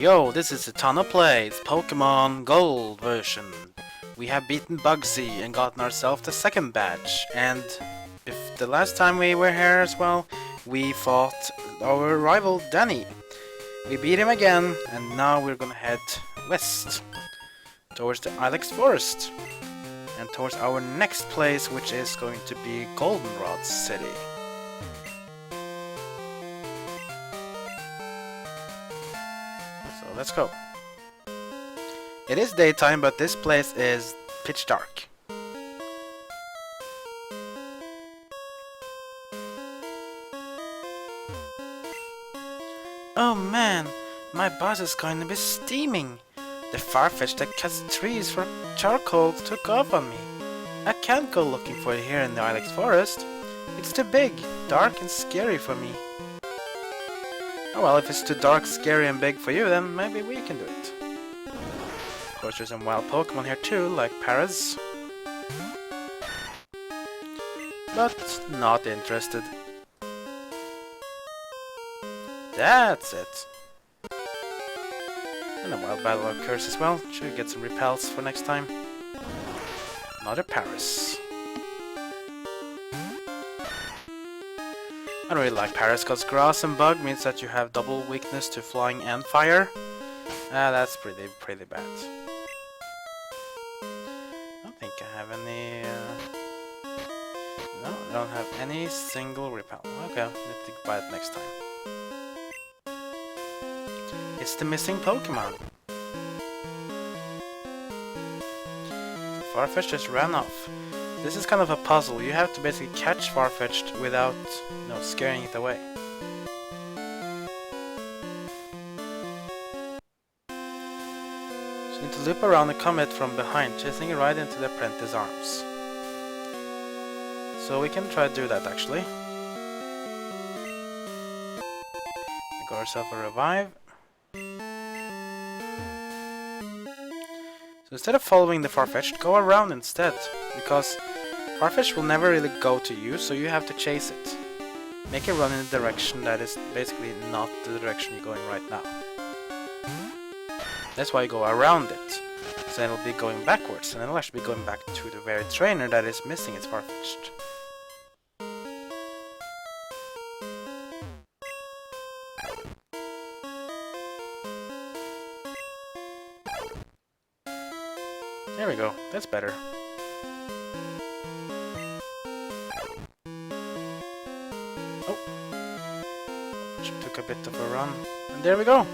Yo, this is a ton of plays, Pokémon Gold version. We have beaten Bugsy and gotten ourselves the second badge, and if the last time we were here as well, we fought our rival Danny. We beat him again, and now we're gonna head west, towards the Ilex Forest, and towards our next place, which is going to be Goldenrod City. Let's go. It is daytime, but this place is pitch dark. Oh man, my boss is going to be steaming. The Farfetch'd that cuts trees for charcoal took off on me. I can't go looking for it here in the Ilex Forest. It's too big, dark and scary for me. Oh well, if it's too dark, scary and big for you, then maybe we can do it. Of course, there's some wild Pokémon here too, like Paras. But not interested. That's it. And a wild battle occurs as well. Should get some repels for next time. Another Paras. I don't really like Paras because grass and bug means that you have double weakness to flying and fire. That's pretty bad. I don't think I have any... No, I don't have any single repel. Okay, I'll need to buy it next time. It's the missing Pokemon. Farfetch'd just ran off. This is kind of a puzzle. You have to basically catch Farfetch'd without, scaring it away. So you need to loop around the comet from behind, chasing it right into the apprentice's arms. So we can try to do that actually. We got ourselves a revive. So instead of following the Farfetch'd, go around instead, because Farfetch'd will never really go to you, so you have to chase it. Make it run in a direction that is basically not the direction you're going right now. That's why you go around it. So it'll be going backwards, and it'll actually be going back to the very trainer that is missing its Farfetch'd. There we go, that's better. Oh, which took a bit of a run, and there we go.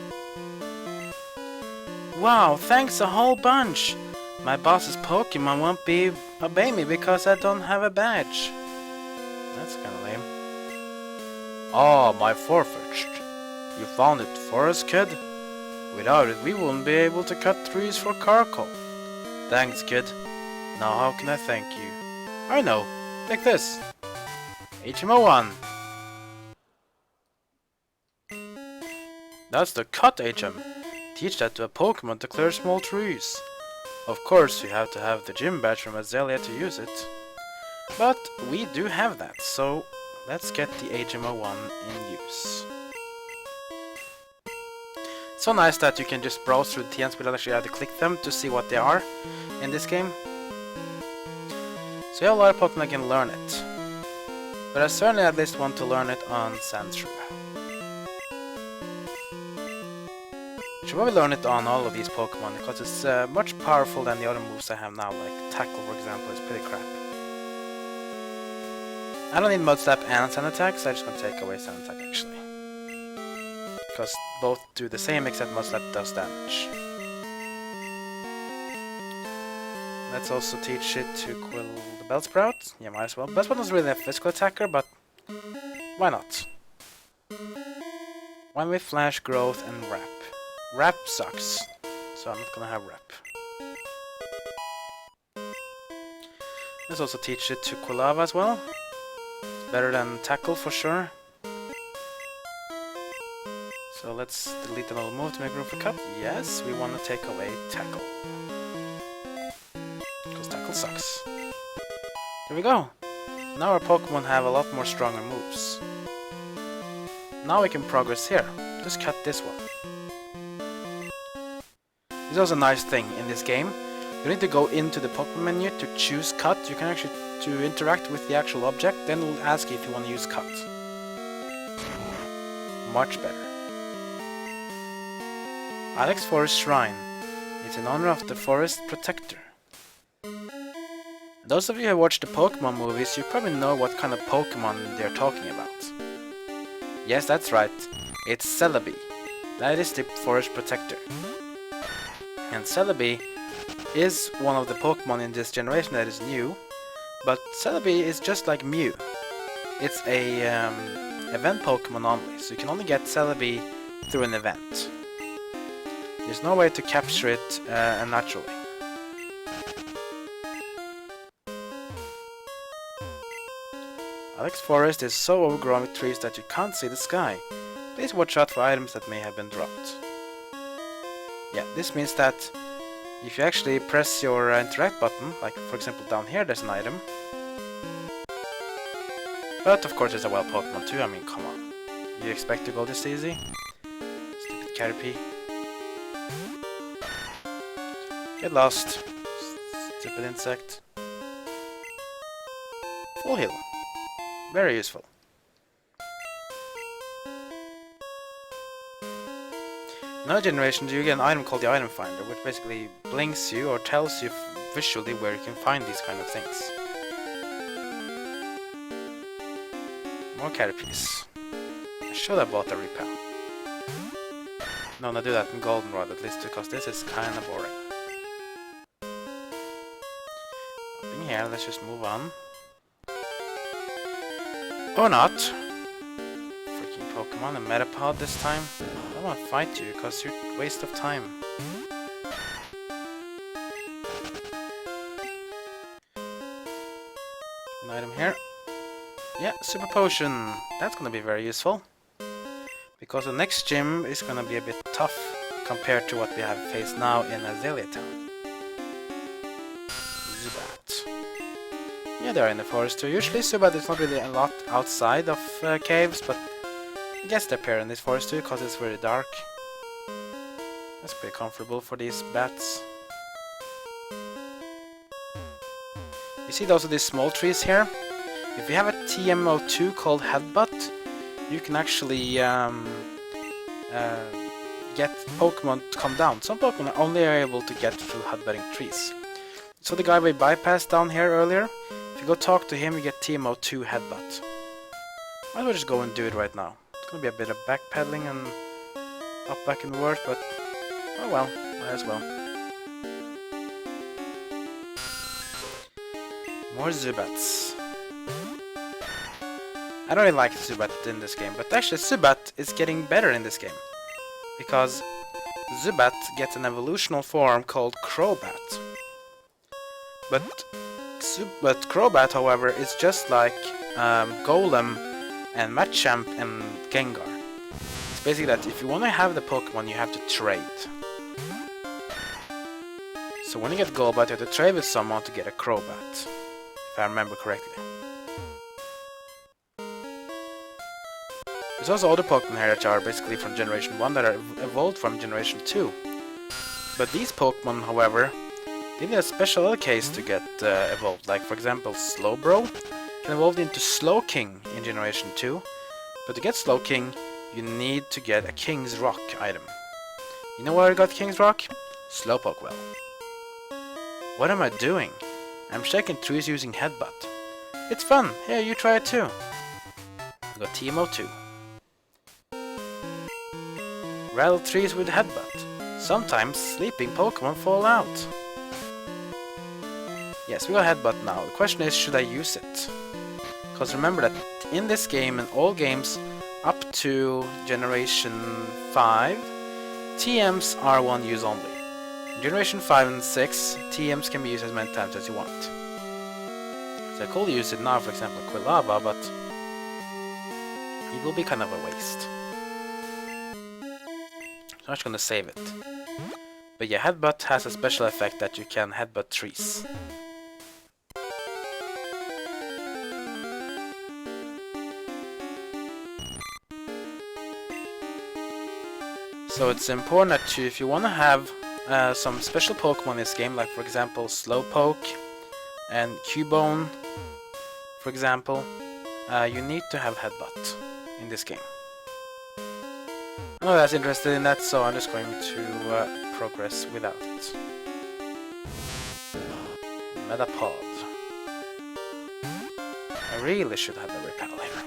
Wow, thanks a whole bunch. My boss's Pokemon won't obey me because I don't have a badge. That's kinda lame. Ah, my Farfetch'd. You found it for us, kid? Without it, we wouldn't be able to cut trees for charcoal. Thanks, kid. Now how can I thank you? I know. Like this. HMO1. That's the cut HM. Teach that to a Pokemon to clear small trees. Of course, you have to have the gym badge from Azalea to use it. But we do have that, so let's get the HMO1 in use. So nice that you can just browse through the TNs without actually having to click them to see what they are in this game. So you have a lot of Pokemon that can learn it. But I certainly at least want to learn it on Sandshrew. Should probably learn it on all of these Pokemon because it's much powerful than the other moves I have now, like Tackle for example is pretty crap. I don't need Mud Slap and Sand Attack, so I'm just going to take away Sand Attack actually. Because both do the same except Mud Slap does damage. Let's also teach it to quill the Bellsprout. Yeah, might as well. Bellsprout is really a physical attacker, but why not? One with Flash, Growth, and Wrap. Wrap sucks, so I'm not gonna have Wrap. Let's also teach it to Quilava as well. It's better than Tackle for sure. So let's delete another move to make room for Cut. Yes, we want to take away Tackle. Because Tackle sucks. There we go. Now our Pokemon have a lot more stronger moves. Now we can progress here. Just cut this one. This is also a nice thing in this game. You need to go into the Pokémon menu to choose cut. You can actually to interact with the actual object, then it will ask you if you want to use cut. Much better. Ilex Forest Shrine. It's in honor of the Forest Protector. Those of you who have watched the Pokémon movies, you probably know what kind of Pokémon they're talking about. Yes, that's right. It's Celebi. That is the Forest Protector. And Celebi is one of the Pokémon in this generation that is new, but Celebi is just like Mew. It's a event Pokémon only, so you can only get Celebi through an event. There's no way to capture it naturally. Ilex Forest is so overgrown with trees that you can't see the sky. Please watch out for items that may have been dropped. Yeah, this means that if you actually press your interact button, like for example down here there's an item. But of course there's a wild Pokemon too, I mean come on. You expect to go this easy? Stupid Caterpie. Get lost. Stupid insect. Full heal. Very useful. In another generation you get an item called the Item Finder, which basically blinks you or tells you visually where you can find these kind of things. More Caterpies. I should have bought a repel. No, not do that in Goldenrod at least, because this is kinda boring. Up in here, let's just move on. Or not. Freaking Pokemon, a Metapod this time. I don't want to fight you, because you're a waste of time. An item here. Yeah, Super Potion. That's gonna be very useful. Because the next gym is gonna be a bit tough compared to what we have faced now in Azalea Town. Zubat. Yeah, they're in the forest too. Usually Zubat is not really a lot outside of caves, but I guess they appear in this forest too, because it's very dark. That's pretty comfortable for these bats. You see those are these small trees here? If you have a TMO2 called Headbutt, you can actually get Pokemon to come down. Some Pokemon are only able to get through headbutting trees. So the guy we bypassed down here earlier, if you go talk to him, you get TMO2 Headbutt. Might as well just go and do it right now. It's gonna be a bit of backpedaling and up back in the work, but oh well, might as well. More Zubats. I don't really like Zubat in this game, but actually Zubat is getting better in this game. Because Zubat gets an evolutional form called Crobat. But Crobat, however, is just like Golem and Machamp and Gengar. It's basically that if you want to have the Pokemon, you have to trade. So when you get Golbat, you have to trade with someone to get a Crobat. If I remember correctly. There's also other Pokemon here that are basically from Generation 1 that are evolved from Generation 2. But these Pokemon, however, they need a special other case to get evolved. Like for example, Slowbro can evolve into Slowking in Generation 2. But to get Slowking, you need to get a King's Rock item. You know where I got King's Rock? Slowpoke Well. What am I doing? I'm shaking trees using Headbutt. It's fun! Here, you try it too! I got TMO2. Rattle trees with Headbutt. Sometimes sleeping Pokemon fall out. Yes, we got Headbutt now. The question is, should I use it? Because remember that in this game and all games up to Generation 5, TMs are one use only. In Generation 5 and 6, TMs can be used as many times as you want. So I could use it now, for example, Quilava, but it will be kind of a waste. So I'm just gonna save it. But yeah, Headbutt has a special effect that you can headbutt trees. So it's important that you, if you want to have some special Pokemon in this game, like for example Slowpoke and Cubone, for example, you need to have Headbutt in this game. I know that's interested in that, so I'm just going to progress without it. Metapod. I really should have the repel here.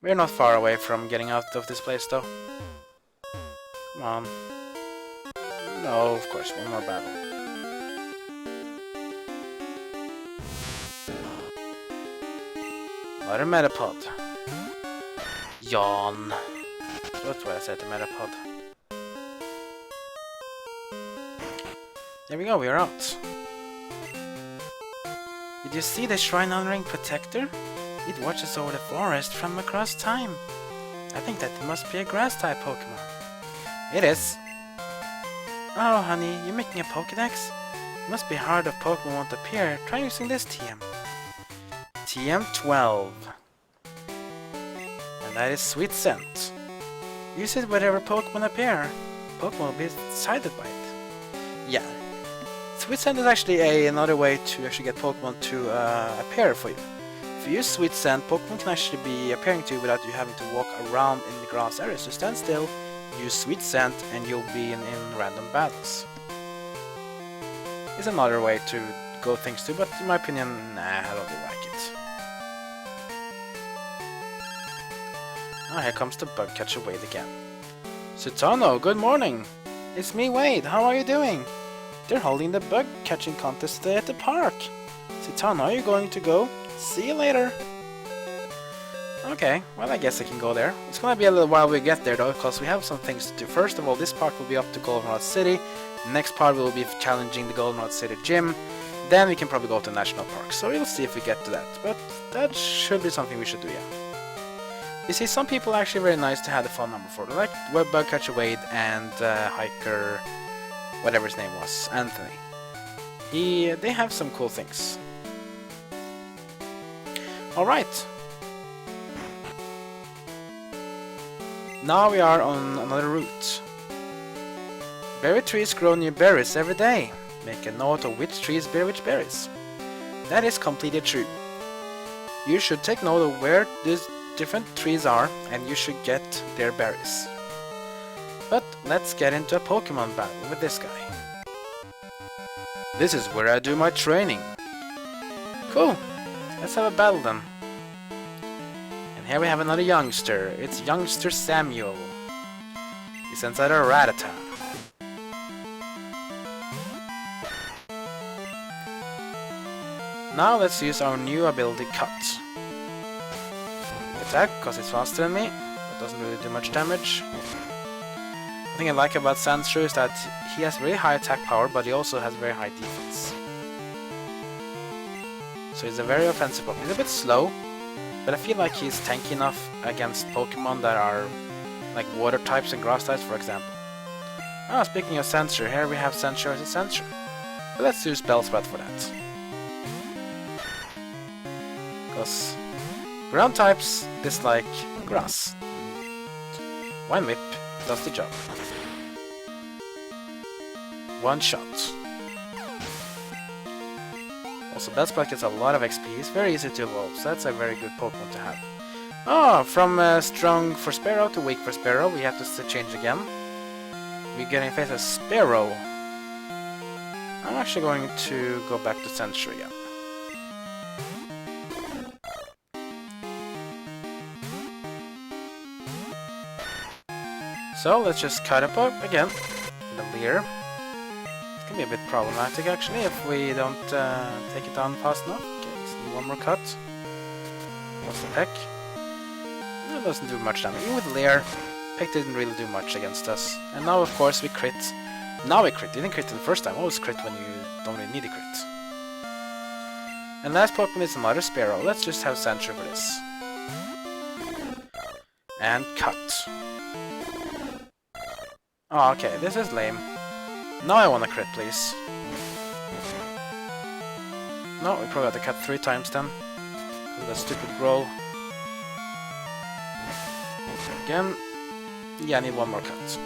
We're not far away from getting out of this place, though. Come on. No, of course, one more battle. Another Metapod. Yawn. That's what I said to Metapod. There we go, we are out. Did you see the Shrine Honoring Protector? It watches over the forest from across time. I think that it must be a grass-type Pokemon. It is. Oh, honey, you're making a Pokédex? It must be hard if Pokemon won't appear. Try using this TM. TM12. And that is Sweet Scent. Use it wherever Pokemon appear. Pokemon will be excited by it. Yeah. Sweet Scent is actually another way to actually get Pokemon to appear for you. If you use Sweet Scent, Pokemon can actually be appearing to you without you having to walk around in the grass area. So stand still, use Sweet Scent, and you'll be in random battles. It's another way to go things too, but in my opinion, nah, I don't really like it. Ah, here comes the Bugcatcher Wade again. Sutano, good morning! It's me, Wade, how are you doing? They're holding the bug catching contest today at the park. Sutano, are you going to go? See you later! Okay, well I guess I can go there. It's gonna be a little while we get there though, because we have some things to do. First of all, this part will be up to Goldenrod City. The next part will be challenging the Goldenrod City gym. Then we can probably go to National Park. So we'll see if we get to that. But that should be something we should do, yeah. You see, some people are actually very nice to have the phone number for. Like Bugcatcher Wade and Hiker, whatever his name was, Anthony. They have some cool things. Alright. Now we are on another route. Berry trees grow new berries every day. Make a note of which trees bear which berries. That is completely true. You should take note of where these different trees are, and you should get their berries. But let's get into a Pokemon battle with this guy. This is where I do my training. Cool. Let's have a battle then. And here we have another youngster. It's youngster Samuel. He sends out a Rattata. Now let's use our new ability Cut. Attack, because it's faster than me. It doesn't really do much damage. The thing I like about Sandshrew is that he has very high attack power, but he also has very high defense. So he's a very offensive Pokemon. He's a bit slow, but I feel like he's tanky enough against Pokemon that are like water types and grass types, for example. Ah, speaking of Sandshrew, here we have Sandshrew as a Sandshrew. But let's use Bellsprout for that. Because ground types dislike grass. One Whip does the job. One shot. Also, Bellsprout gets a lot of XP. He's very easy to evolve, so that's a very good Pokemon to have. Oh, from strong for Sparrow to weak for Sparrow, we have to change again. We're getting faced with Sparrow. I'm actually going to go back to Sandshrew again. So let's just cut up again with a Leer. It's gonna be a bit problematic actually if we don't take it down fast enough. Okay, let's do one more cut. What's the Peck? It doesn't do much damage. Even with Leer, Peck didn't really do much against us. And now of course we crit. Now we crit. Didn't crit the first time. Always crit when you don't really need a crit. And last Pokemon is another Sparrow. Let's just have Sandshrew for this. And cut. Oh, okay, this is lame. Now I want a crit, please. No, we probably have to cut 3 times then. Because of that stupid roll. Again. Yeah, I need one more cut.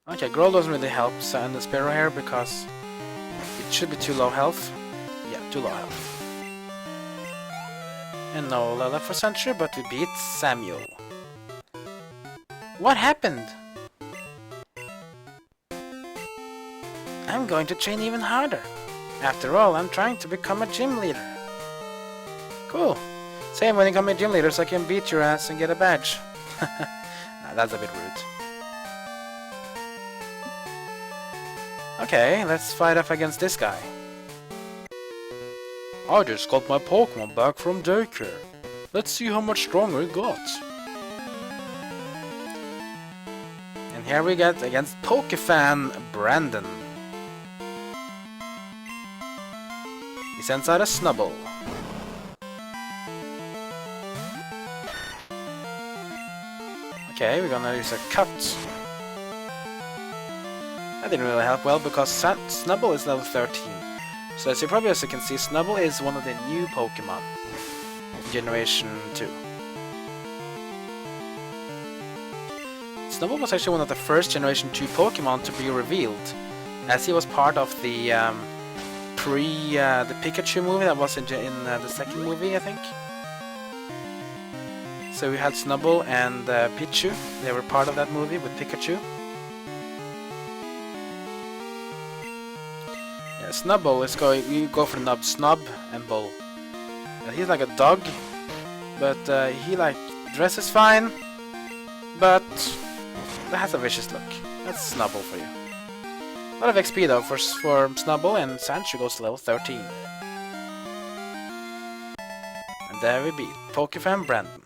Okay, Growl doesn't really help Sand and Sparrow here because it should be too low health. Yeah, too low health. And no level for Sentry, but we beat Samuel. What happened? I'm going to train even harder. After all, I'm trying to become a gym leader. Cool. Say when you become a gym leader so I can beat your ass and get a badge. Nah, that's a bit rude. Okay, let's fight off against this guy. I just got my Pokémon back from Daycare. Let's see how much stronger it got. And here we get against Pokefan Brandon. He sends out a Snubble. Okay, we're gonna use a cut. That didn't really help well because Snubble is level 13. So as you probably also can see, Snubble is one of the new Pokemon. Generation 2. Snubble was actually one of the first Generation 2 Pokemon to be revealed, as he was part of the the Pikachu movie that was in the second movie, I think. So we had Snubble and Pichu. They were part of that movie with Pikachu. Yeah, Snubble is you go for Snub and Bull. He's like a dog, but he like dresses fine, but that has a vicious look. That's Snubble for you. A lot of XP though for Snubble, and Sancho goes to level 13. And there we beat Pokefan Brandon.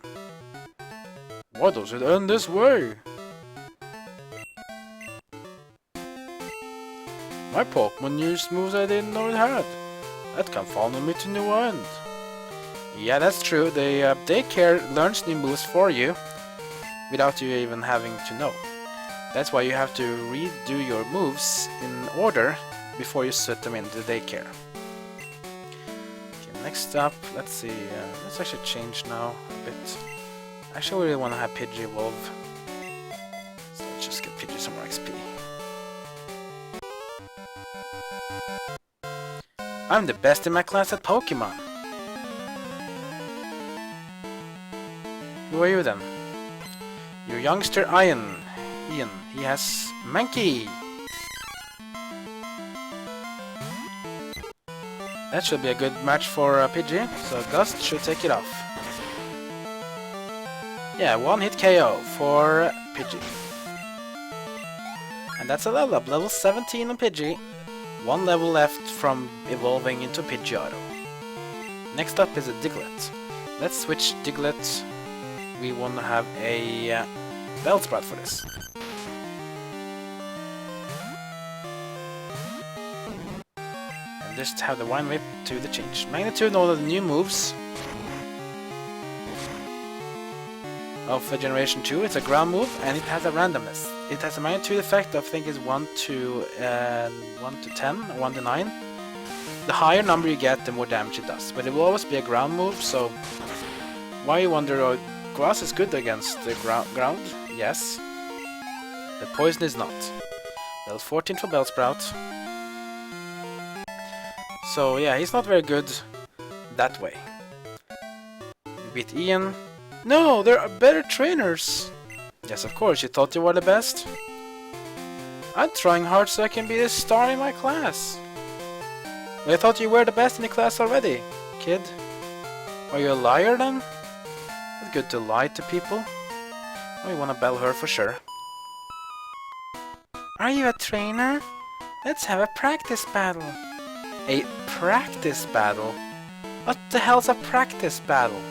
Why does it end this way? My Pokemon used moves I didn't know it had. That confounded me to no end. Yeah, that's true. The Daycare learns new moves for you without you even having to know. That's why you have to redo your moves in order before you set them into Daycare. Okay, next up, let's see. Let's actually change now a bit. Actually, we really want to have Pidgey evolve. So let's just get Pidgey some more XP. I'm the best in my class at Pokemon. Who are you then? Your youngster Ian. He has Mankey. That should be a good match for Pidgey, so Gust should take it off. Yeah, one hit KO for Pidgey. And that's a level up, level 17 on Pidgey. One level left from evolving into Pidgeotto. Next up is a Diglett. Let's switch Diglett. We want to have a Bellsprout for this. And just have the Wine Whip to the change. Magnitude and all of the new moves of Generation 2. It's a ground move and it has a randomness. It has a magnitude effect of I think is 1 to 10 or 1 to 9. The higher number you get, the more damage it does. But it will always be a ground move, so why you wonder, grass is good against the ground? Yes. But poison is not. Level 14 for Bellsprout. So yeah, he's not very good that way. We beat Ian. No, there are better trainers! Yes, of course, you thought you were the best? I'm trying hard so I can be the star in my class. Well, I thought you were the best in the class already, kid. Are you a liar then? It's good to lie to people. Oh, you wanna bell her for sure. Are you a trainer? Let's have a practice battle. A practice battle? What the hell's a practice battle?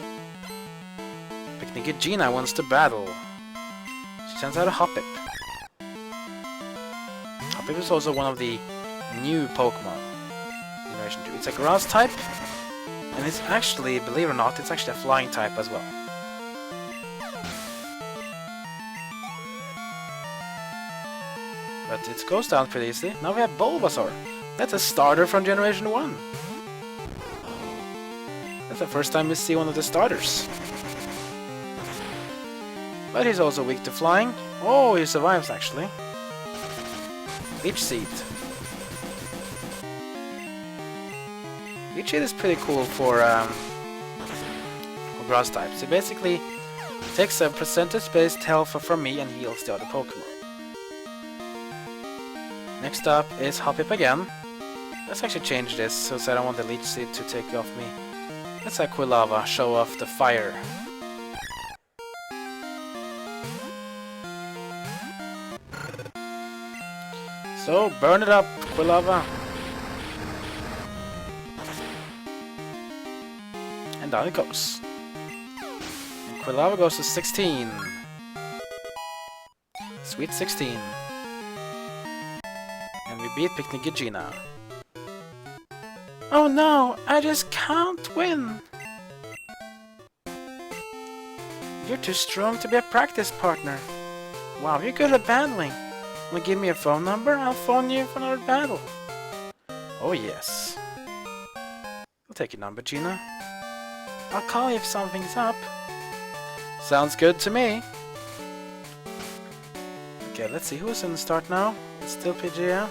Picnicky Gina wants to battle. She sends out a Hoppip. Hoppip is also one of the new Pokemon. Generation 2. It's a grass type. And it's actually, believe it or not, it's actually a flying type as well. But it goes down pretty easily. Now we have Bulbasaur. That's a starter from Generation 1. That's the first time we see one of the starters. But he's also weak to flying. Oh, he survives actually. Leech Seed. Leech Seed is pretty cool for grass types. It basically takes a percentage-based health from me and heals the other Pokemon. Next up is Hoppip again. Let's actually change this so I don't want the Leech Seed to take off me. Let's have Quilava show off the fire. So, burn it up, Quilava. And down it goes. And Quilava goes to 16. Sweet 16. And we beat Picnic Gina. Oh no, I just can't win. You're too strong to be a practice partner. Wow, you're good at battling. Wanna give me a phone number? I'll phone you for another battle. Oh yes. I'll take your number, Gina. I'll call you if something's up. Sounds good to me. Okay, let's see who's in the start now. It's still Pidgeot.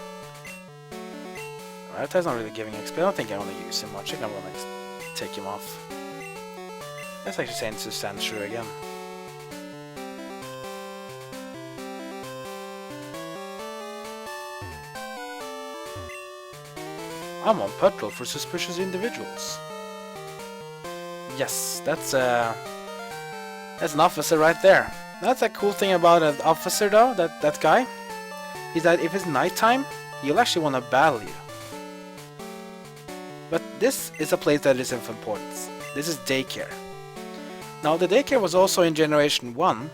Rattata's not really giving XP. I don't think I want to use him much. I think I'm gonna take him off. Let's actually change to Sandshrew again. I'm on patrol for suspicious individuals. Yes, that's an officer right there. That's a cool thing about an officer though, that guy, is that if it's nighttime, he'll actually want to battle you. But this is a place that is of importance. This is Daycare. Now the Daycare was also in Generation 1,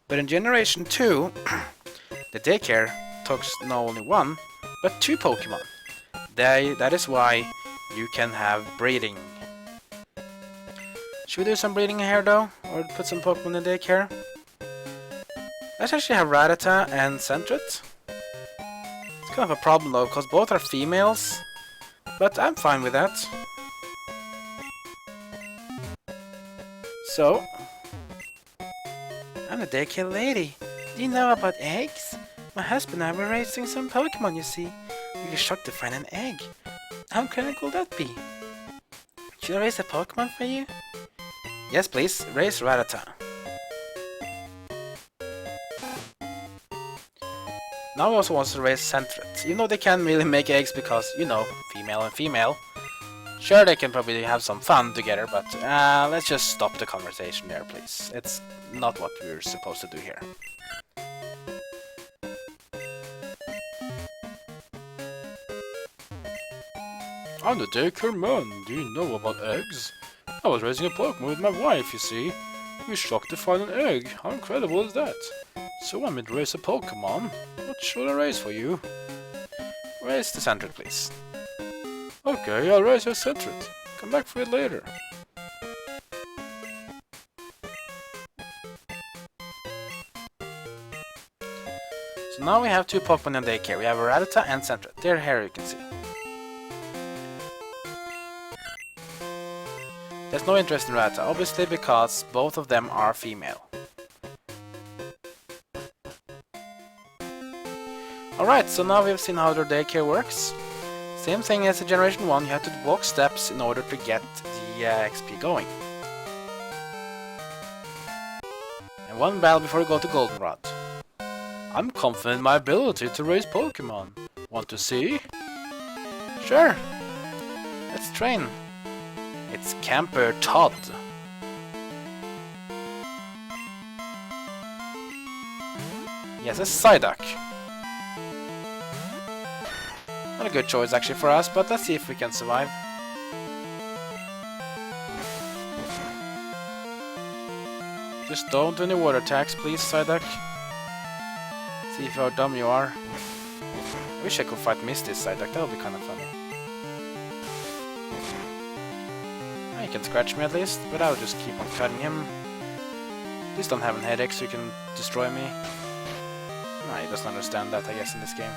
but in Generation 2, the Daycare took not only one, but 2 Pokémon. That is why you can have breeding. Should we do some breeding here though? Or put some Pokemon in Daycare? Let's actually have Rattata and Sentret. It's kind of a problem though, because both are females. But I'm fine with that. So, I'm a Daycare lady. Do you know about eggs? My husband and I were raising some Pokemon, you see. We were shocked to find an egg. How critical could that be? Should I raise a Pokemon for you? Yes, please. Raise Rattata. Now we also want to raise Sentret. Even though they can't really make eggs because, you know, female and female. Sure, they can probably have some fun together, but let's just stop the conversation there, please. It's not what we're supposed to do here. I'm the Daycare man. Do you know about eggs? I was raising a Pokemon with my wife, you see. We were shocked to find an egg. How incredible is that? So I'm going to raise a Pokemon. What should I raise for you? Raise the Sentret, please. Okay, I'll raise your Sentret. Come back for it later. So now we have 2 Pokemon in Daycare. We have Rattata and Sentret. They're here, you can see. There's no interest in Rattata, obviously because both of them are female. Alright, so now we've seen how their Daycare works. Same thing as in Generation 1, you have to walk steps in order to get the XP going. And one battle before we go to Goldenrod. I'm confident in my ability to raise Pokemon. Want to see? Sure. Let's train. It's Camper Todd. Yes, a Psyduck. Not a good choice actually for us, but let's see if we can survive. Just don't do any water attacks, please, Psyduck. See if how dumb you are. I wish I could fight Misty's Psyduck, that would be kind of funny. You can scratch me at least, but I'll just keep on cutting him. Please don't have an headache so you can destroy me. No, he doesn't understand that, I guess, in this game.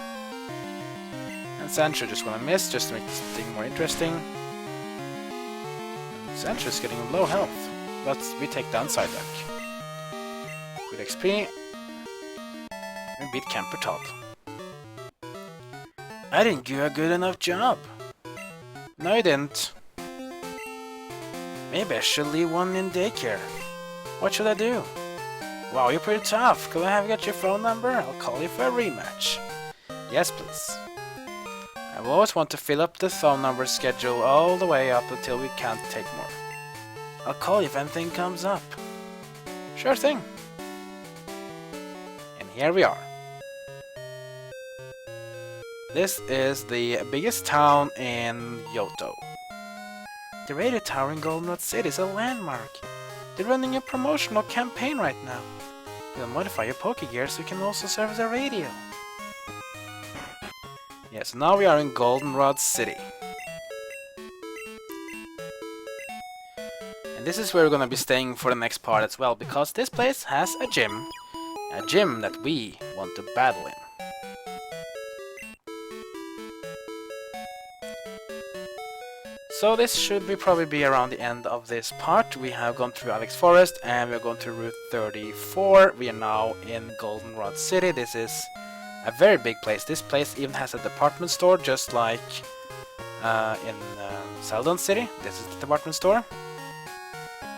And Sandshrew just gonna miss, just to make this thing more interesting. Sandshrew is getting low health, but we take down Psyduck. Good XP. And beat Camper Todd. I didn't do a good enough job. No, you didn't. Maybe I should leave one in daycare. What should I do? Wow, you're pretty tough. Could I have got your phone number? I'll call you for a rematch. Yes, please. I will always want to fill up the phone number schedule all the way up until we can't take more. I'll call you if anything comes up. Sure thing. And here we are. This is the biggest town in Yoto. The radio tower in Goldenrod City is a landmark. They're running a promotional campaign right now. You'll modify your Pokegear so you can also serve as a radio. Yes, now we are in Goldenrod City. And this is where we're gonna be staying for the next part as well, because this place has a gym. A gym that we want to battle in. So this should probably be around the end of this part. We have gone through Ilex Forest and we're going to Route 34. We are now in Goldenrod City. This is a very big place. This place even has a department store, just like in Celadon City. This is the department store.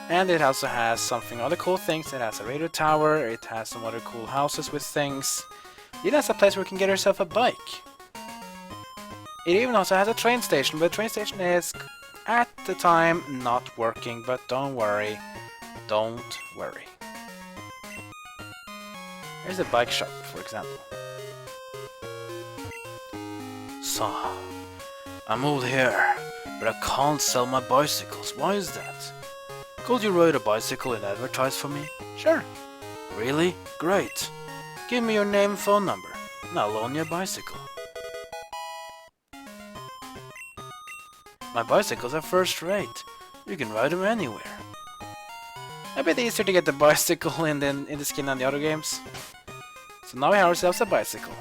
And it also has something other cool things. It has a radio tower, it has some other cool houses with things. It has a place where you can get yourself a bike. It even also has a train station, but the train station is, at the time, not working, but don't worry. Don't worry. Here's a bike shop, for example. So, I moved here, but I can't sell my bicycles. Why is that? Could you ride a bicycle and advertise for me? Sure. Really? Great. Give me your name and phone number, and I'll loan you a bicycle. My bicycles are first rate. You can ride them anywhere. A bit easier to get the bicycle in the skin than the other games. So now we have ourselves a bicycle.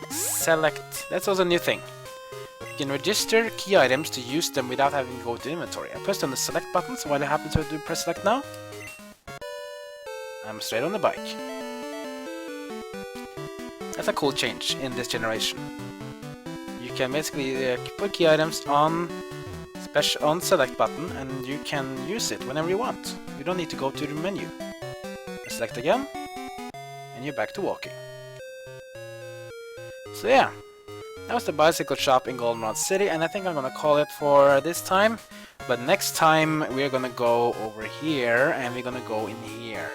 Select. That's also a new thing. You can register key items to use them without having to go to inventory. I pressed on the select button, so while I happen to do press select now, I'm straight on the bike. That's a cool change in this generation. You can basically put key items on select button and you can use it whenever you want. You don't need to go to the menu. Select again and you're back to walking. So yeah, that was the bicycle shop in Goldenrod City, and I think I'm gonna call it for this time. But next time we're gonna go over here and we're gonna go in here.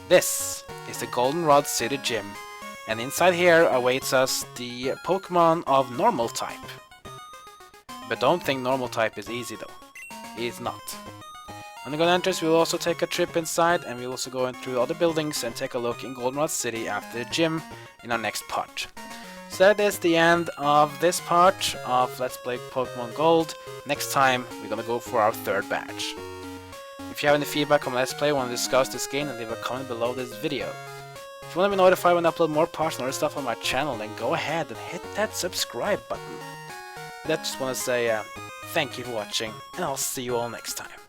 This is the Goldenrod City gym. And inside here awaits us the Pokémon of normal type. But don't think normal type is easy though. It's not. On the entrance we'll also take a trip inside, and we'll also go in through other buildings and take a look in Goldenrod City after the gym in our next part. So that is the end of this part of Let's Play Pokemon Gold. Next time we're gonna go for our third badge. If you have any feedback on Let's Play or want to discuss this game, then leave a comment below this video. If you want to be notified when I upload more parts and other stuff on my channel, then go ahead and hit that subscribe button. I just want to say thank you for watching, and I'll see you all next time.